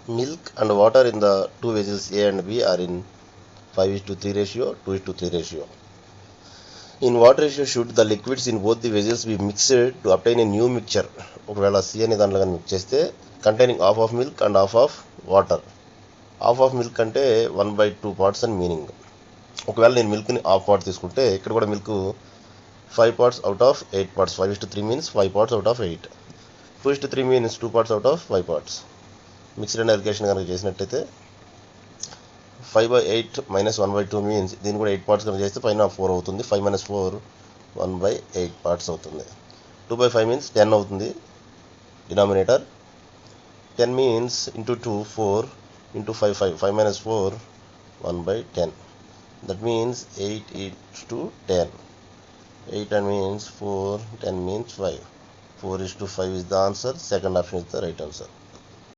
Milk and water in the two vessels A and B are in 5:3 ratio, 2:3 ratio. In what ratio should the liquids in both the vessels be mixed to obtain a new mixture? ఒకవేళ C అనే దాంట్లో కానీ mix చేస్తే containing half of milk and half of water. Half of milk అంటే 1/2 parts అని meaning. ఒకవేళ నేను మిల్క్ని half part తీసుకుంటే ఇక్కడ కూడా milk 5 parts out of 8 parts. 5:3 means 5 parts out of 8. 2:3 means 2 parts out of 5 parts. Mixed and allocation కనుక చేసినట్టయితే 5/8 minus 1/2 means దీన్ని కూడా 8 parts కనుక చేస్తే పైన 4 అవుతుంది. 5 minus 4 1/8 parts అవుతుంది. 2/5 means 10 అవుతుంది denominator. 10 means into 2 4 into 5 5. 5 minus 4 1/10. That means 8 is to 10. 8 and means 4, 10 means 5. 4:5 is the answer. Second option is the right answer.